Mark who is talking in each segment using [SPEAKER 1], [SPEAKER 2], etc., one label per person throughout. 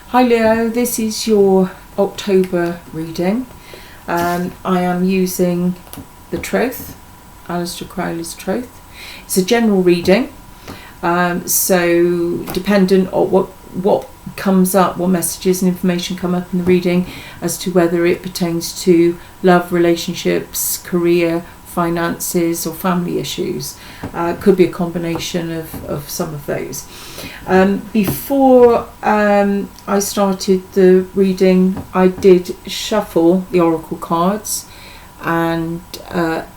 [SPEAKER 1] Hi Leo, this is your October reading. I am using the Truth, Aleister Crowley's Truth. It's a general reading, so dependent on what comes up, what messages and information come up in the reading as to whether it pertains to love, relationships, career, finances or family issues. Could be a combination of some of those. Before I started the reading, I did shuffle the oracle cards, and the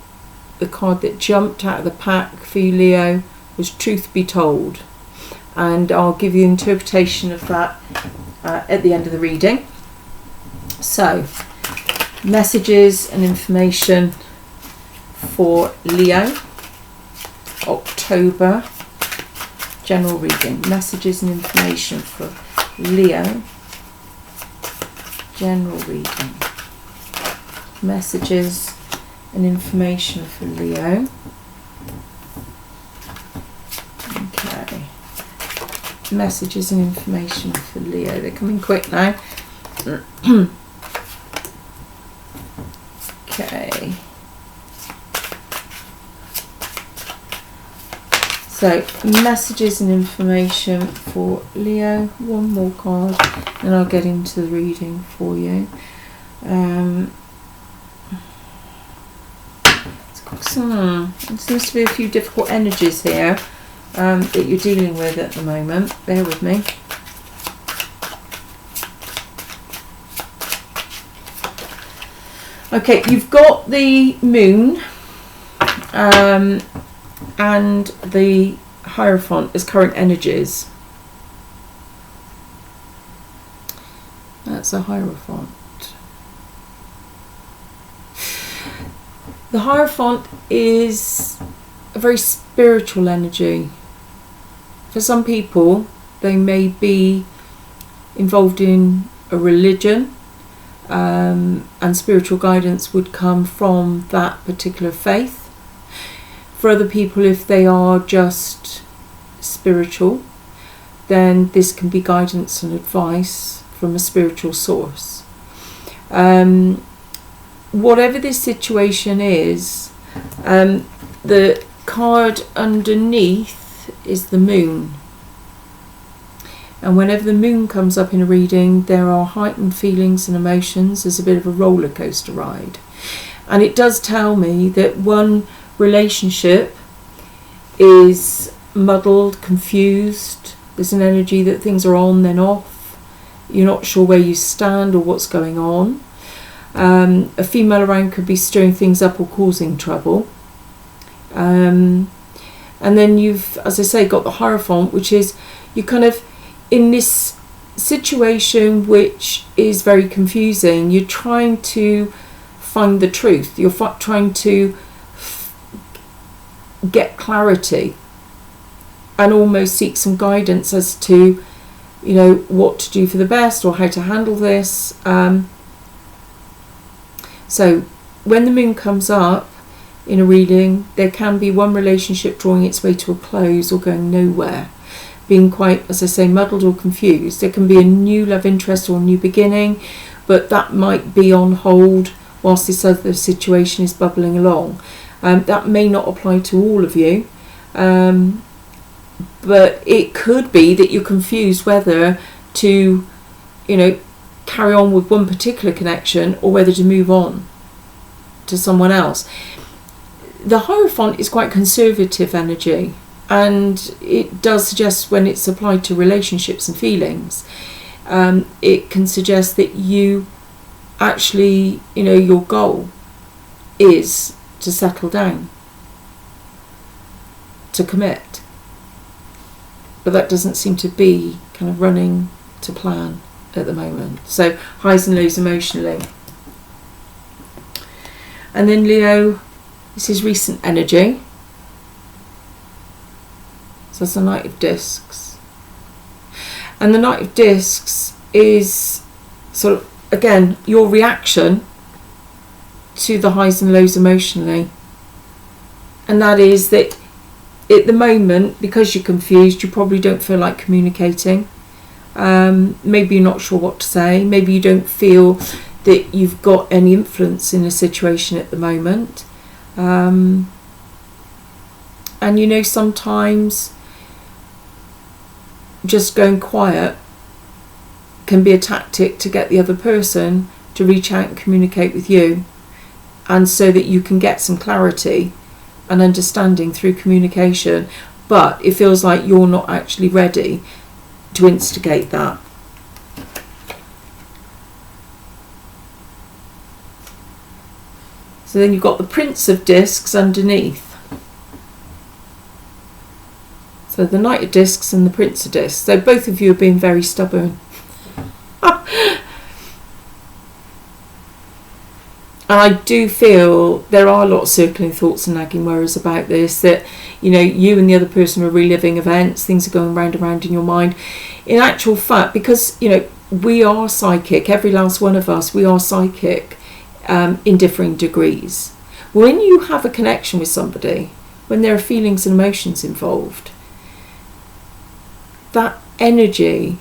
[SPEAKER 1] card that jumped out of the pack for you, Leo, was Truth Be Told, and I'll give you an interpretation of that at the end of the reading. So, messages and information for Leo, October, general reading. Messages and information for Leo, general reading. Messages and information for Leo. Okay. Messages and information for Leo. They're coming quick now. Okay. So, messages and information for Leo. One more card, and I'll get into the reading for you. There seems to be a few difficult energies here that you're dealing with at the moment. Bear with me. Okay, you've got the moon and the Hierophant as current energies. That's a Hierophant. The Hierophant is a very spiritual energy. For some people, they may be involved in a religion, and spiritual guidance would come from that particular faith. For other people, if they are just spiritual, then this can be guidance and advice from a spiritual source. Whatever this situation is, the card underneath is the moon. And whenever the moon comes up in a reading, there are heightened feelings and emotions. There's a bit of a roller coaster ride. And it does tell me that one relationship is muddled, confused. There's an energy that things are on, then off. You're not sure where you stand or what's going on. A female around could be stirring things up or causing trouble. And then you've, as I say, got the Hierophant, which is you kind of in this situation which is very confusing. You're trying to find the truth. You're trying to get clarity and almost seek some guidance as to, you know, what to do for the best or how to handle this. So when the moon comes up in a reading, there can be one relationship drawing its way to a close or going nowhere, being quite, as I say, muddled or confused. There can be a new love interest or a new beginning, but that might be on hold whilst this other situation is bubbling along. That may not apply to all of you, but it could be that you're confused whether to, you know, carry on with one particular connection or whether to move on to someone else. The Hierophant is quite conservative energy, and it does suggest when it's applied to relationships and feelings, it can suggest that you actually, you know, your goal is to settle down, to commit, but that doesn't seem to be kind of running to plan at the moment. So highs and lows emotionally. And then Leo, this is recent energy. So that's the Knight of Discs. And the Knight of Discs is sort of, again, your reaction to the highs and lows emotionally. And that is that at the moment, because you're confused, you probably don't feel like communicating. Maybe you're not sure what to say. Maybe you don't feel that you've got any influence in a situation at the moment. And sometimes just going quiet can be a tactic to get the other person to reach out and communicate with you, and so that you can get some clarity and understanding through communication, but it feels like you're not actually ready to instigate that. So then you've got the Prince of Discs underneath. So the Knight of Discs and the Prince of Discs. So both of you are being very stubborn. And I do feel there are a lot of circling thoughts and nagging worries about this, that you and the other person are reliving events, things are going round and round in your mind. In actual fact, because we are psychic, every last one of us, we are psychic in differing degrees. When you have a connection with somebody, when there are feelings and emotions involved, that energy,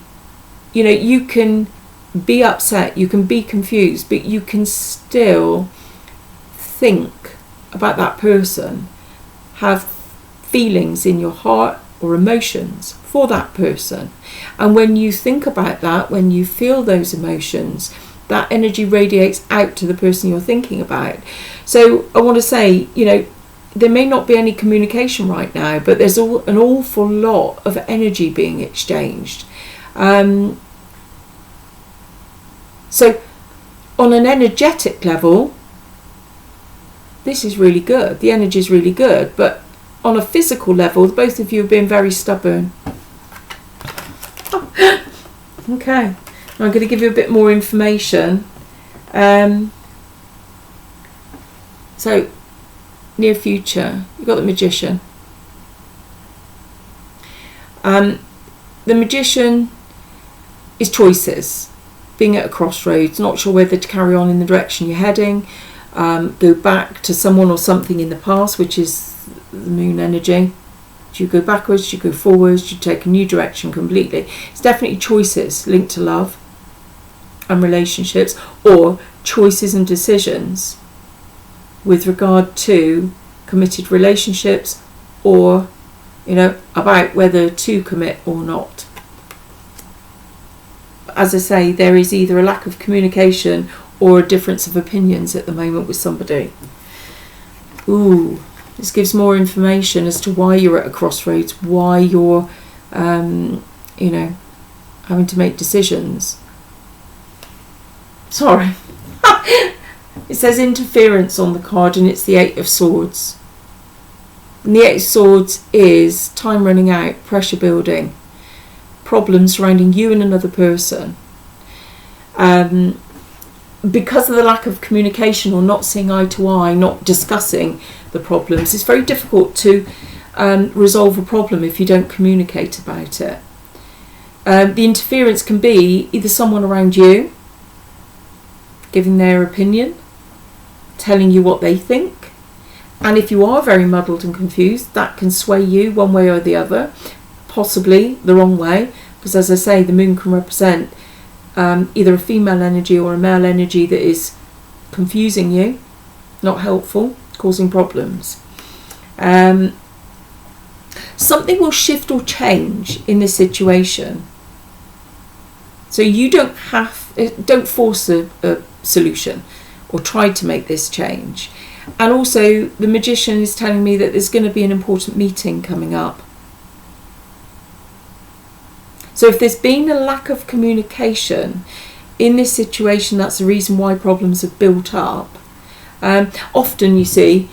[SPEAKER 1] you can be upset, you can be confused, but you can still think about that person, have feelings in your heart or emotions for that person. And when you think about that, when you feel those emotions, that energy radiates out to the person you're thinking about. So I want to say, there may not be any communication right now, but there's an awful lot of energy being exchanged. So on an energetic level, this is really good. The energy is really good. But on a physical level, both of you have been very stubborn. Okay. I'm going to give you a bit more information. So, near future, you've got the Magician. The Magician is choices. Being at a crossroads, not sure whether to carry on in the direction you're heading, go back to someone or something in the past, which is the moon energy. Do you go backwards? Do you go forwards? Do you take a new direction completely? It's definitely choices linked to love and relationships, or choices and decisions with regard to committed relationships, or about whether to commit or not. As I say, there is either a lack of communication or a difference of opinions at the moment with somebody. Ooh, this gives more information as to why you're at a crossroads, why you're, having to make decisions. Sorry. It says interference on the card, and it's the Eight of Swords. And the Eight of Swords is time running out, pressure building, problems surrounding you and another person. Because of the lack of communication or not seeing eye to eye, not discussing the problems, it's very difficult to resolve a problem if you don't communicate about it. The interference can be either someone around you giving their opinion, telling you what they think, and if you are very muddled and confused, that can sway you one way or the other, possibly the wrong way, because as I say, the moon can represent either a female energy or a male energy that is confusing you, not helpful, causing problems. Something will shift or change in this situation, so you don't force a solution or try to make this change. And also the Magician is telling me that there's going to be an important meeting coming up. So if there's been a lack of communication in this situation, that's the reason why problems have built up. Often, you see,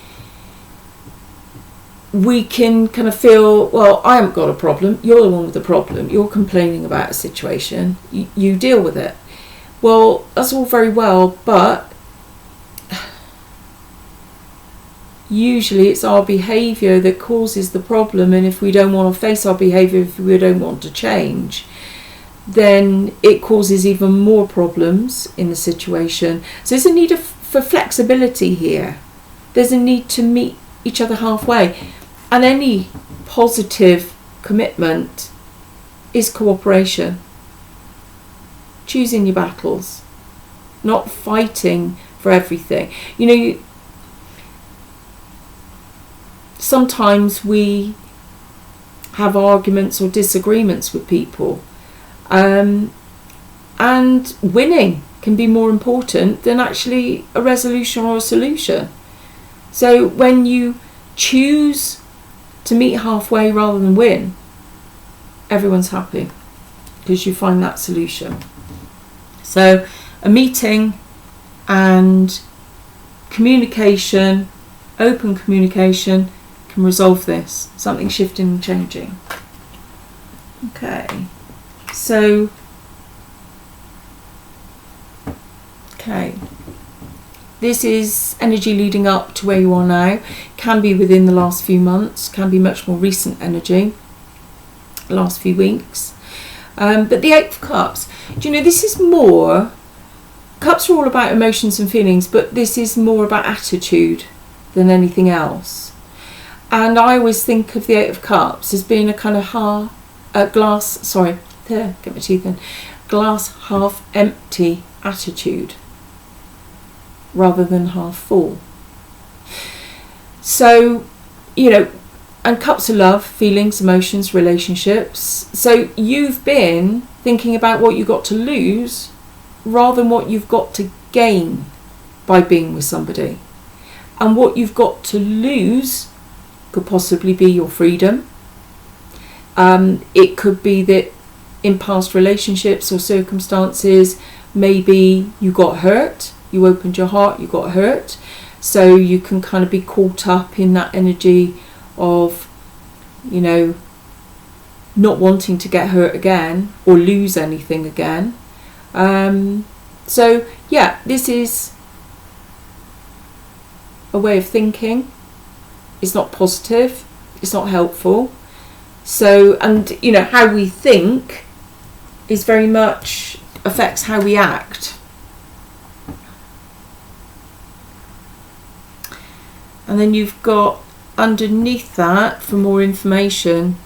[SPEAKER 1] we can kind of feel, well, I haven't got a problem, you're the one with the problem, you're complaining about a situation, you deal with it. Well, that's all very well, but usually it's our behaviour that causes the problem, and if we don't want to face our behaviour, if we don't want to change, then it causes even more problems in the situation. So there's a need for flexibility here. There's a need to meet each other halfway, and any positive commitment is cooperation. choosing your battles, not fighting for everything. You know, sometimes we have arguments or disagreements with people, and winning can be more important than actually a resolution or a solution. So when you choose to meet halfway rather than win, everyone's happy because you find that solution. So a meeting and communication, open communication, can resolve this. Something shifting and changing. Okay. So, this is energy leading up to where you are now. Can be within the last few months, can be much more recent energy, last few weeks. But the Eight of Cups, do you know, this is more, cups are all about emotions and feelings, but this is more about attitude than anything else. And I always think of the Eight of Cups as being a kind of glass half empty attitude rather than half full. So, you know, and cups are love, feelings, emotions, relationships. So you've been thinking about what you got to lose rather than what you've got to gain by being with somebody. And what you've got to lose could possibly be your freedom. It could be that in past relationships or circumstances, maybe you got hurt, you opened your heart, you got hurt. So you can kind of be caught up in that energy of, you know, not wanting to get hurt again or lose anything again. So yeah, this is a way of thinking. It's not positive, it's not helpful. So, and you know, how we think is very much affects how we act. And then you've got underneath that, for more information,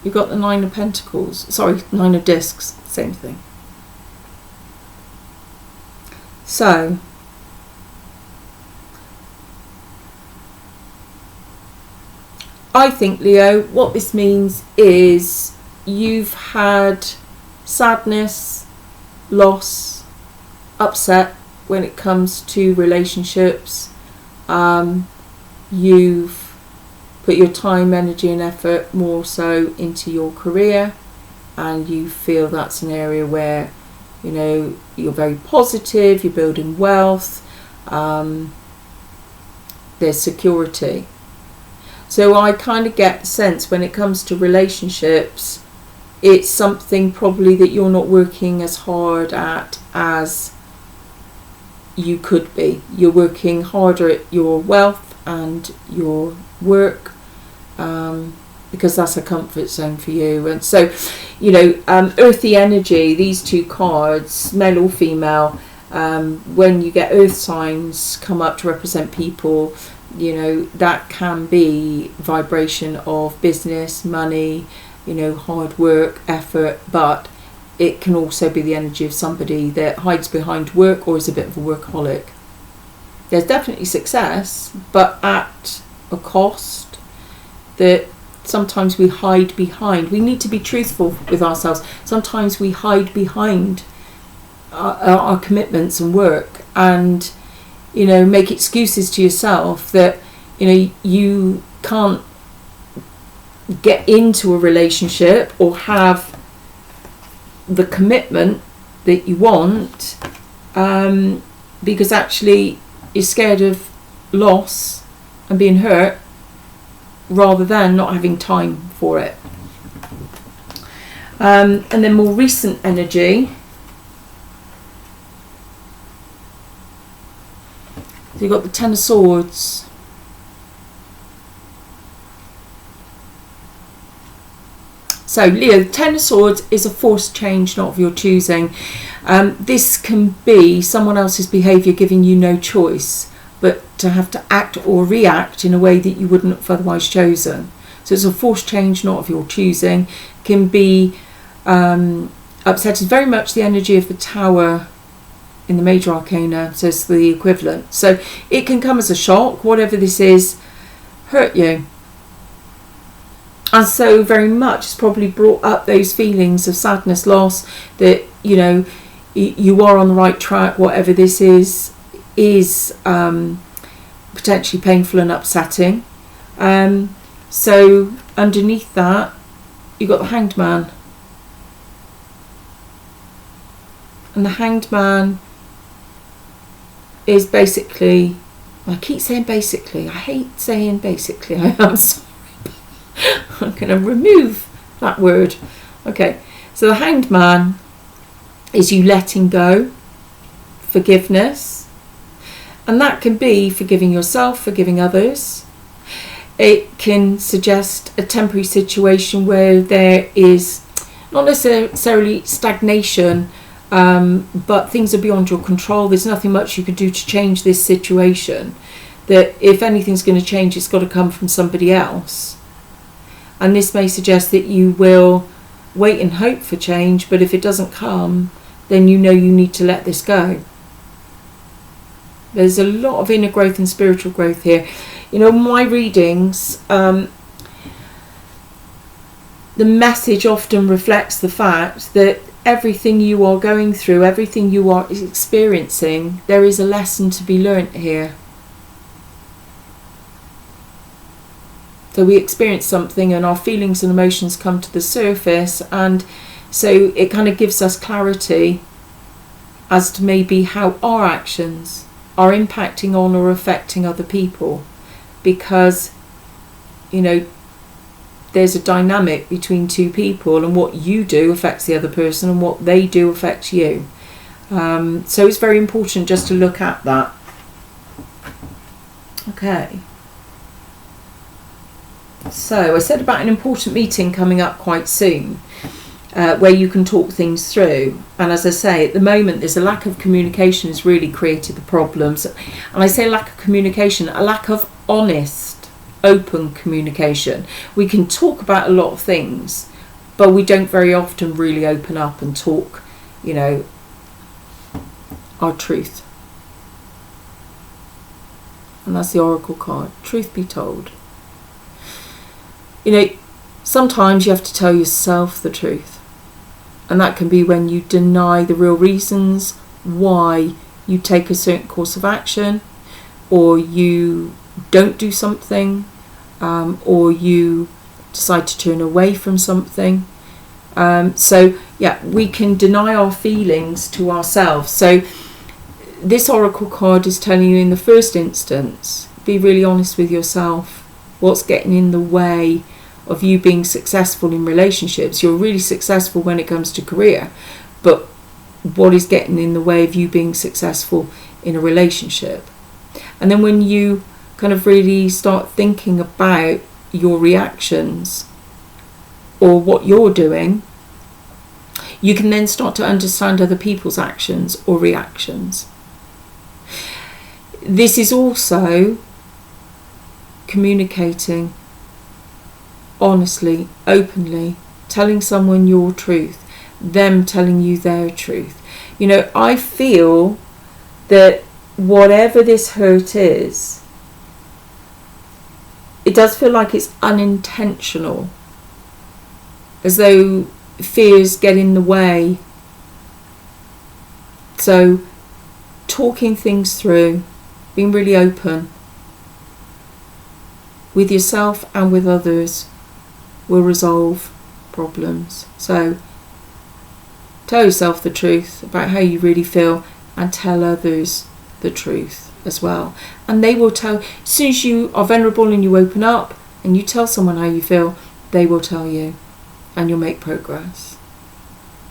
[SPEAKER 1] you've got the Nine of Pentacles. Sorry, Nine of Discs, same thing. So, I think, Leo, what this means is you've had sadness, loss, upset when it comes to relationships. You've put your time, energy and effort more so into your career, and you feel that's an area where, you know, you're very positive, you're building wealth, there's security. So I kind of get the sense when it comes to relationships, it's something probably that you're not working as hard at as you could be. You're working harder at your wealth and your work, because that's a comfort zone for you. And so, you know, earthy energy, these two cards, male or female, when you get earth signs come up to represent people, you know, that can be vibration of business, money, you know, hard work, effort, but it can also be the energy of somebody that hides behind work or is a bit of a workaholic. There's definitely success, but at a cost that sometimes we hide behind. We need to be truthful with ourselves. Sometimes we hide behind our commitments and work, and, you know, make excuses to yourself that, you know, you can't get into a relationship or have the commitment that you want, because actually you're scared of loss and being hurt rather than not having time for it. And then more recent energy. So you've got the Ten of Swords. So Leo, the Ten of Swords is a forced change, not of your choosing. This can be someone else's behaviour giving you no choice, but to have to act or react in a way that you wouldn't have otherwise chosen. So it's a forced change, not of your choosing. Can be a upset is very much the energy of the Tower in the Major Arcana, so it's the equivalent. So it can come as a shock, whatever this is, hurt you. And so very much it's probably brought up those feelings of sadness, loss, that, you know, you are on the right track, whatever this is potentially painful and upsetting. So underneath that, you've got the Hanged Man. And the Hanged Man is basically, I keep saying basically, I hate saying basically, I am sorry. I'm going to remove that word. Okay, so the Hanged Man is you letting go, forgiveness, and that can be forgiving yourself, forgiving others. It can suggest a temporary situation where there is not necessarily stagnation, but things are beyond your control. There's nothing much you can do to change this situation. That if anything's going to change, it's got to come from somebody else. And this may suggest that you will wait and hope for change, but if it doesn't come, then you know you need to let this go. There's a lot of inner growth and spiritual growth here. You know, my readings, the message often reflects the fact that everything you are going through, everything you are experiencing, there is a lesson to be learnt here. So we experience something and our feelings and emotions come to the surface, and so it kind of gives us clarity as to maybe how our actions are impacting on or affecting other people, because, you know, there's a dynamic between two people, and what you do affects the other person and what they do affects you. So it's very important just to look at that. Okay. So I said about an important meeting coming up quite soon, where you can talk things through. And as I say, at the moment there's a lack of communication has really created the problems. And I say lack of communication, a lack of honest, open communication. We can talk about a lot of things, but we don't very often really open up and talk, you know, our truth. And that's the Oracle card, truth be told. You know, sometimes you have to tell yourself the truth. And that can be when you deny the real reasons why you take a certain course of action, or you don't do something, or you decide to turn away from something. So, yeah, we can deny our feelings to ourselves. So this Oracle card is telling you in the first instance, be really honest with yourself. What's getting in the way of you being successful in relationships? You're really successful when it comes to career, but what is getting in the way of you being successful in a relationship? And then when you kind of really start thinking about your reactions or what you're doing, you can then start to understand other people's actions or reactions. This is also communicating honestly, openly, telling someone your truth, them telling you their truth. You know, I feel that whatever this hurt is, it does feel like it's unintentional, as though fears get in the way. So talking things through, being really open with yourself and with others will resolve problems. So tell yourself the truth about how you really feel, and tell others the truth as well. And they will tell, as soon as you are vulnerable and you open up and you tell someone how you feel, they will tell you, and you'll make progress.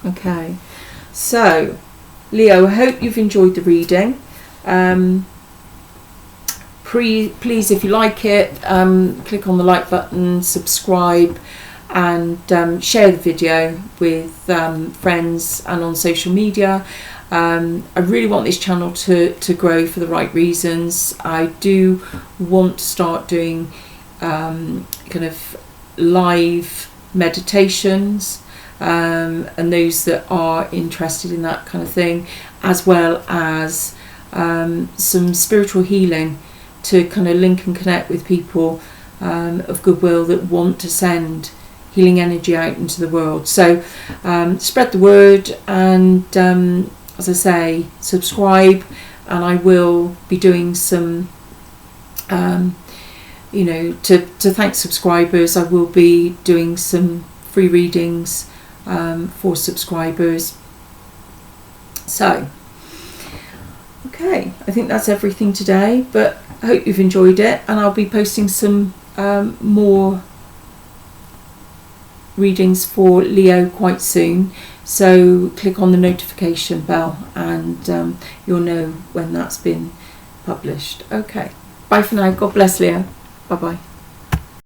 [SPEAKER 1] Okay, so Leo, I hope you've enjoyed the reading. Please, if you like it, click on the like button, subscribe, and share the video with friends and on social media. I really want this channel to grow for the right reasons. I do want to start doing kind of live meditations, and those that are interested in that kind of thing, as well as some spiritual healing to kind of link and connect with people of goodwill that want to send healing energy out into the world. So spread the word, and as I say, subscribe, and I will be doing some to thank subscribers, I will be doing some free readings for subscribers. So okay, I think that's everything today, but I hope you've enjoyed it, and I'll be posting some more readings for Leo quite soon, so click on the notification bell and you'll know when that's been published. Okay, bye for now. God bless, Leo. Bye bye.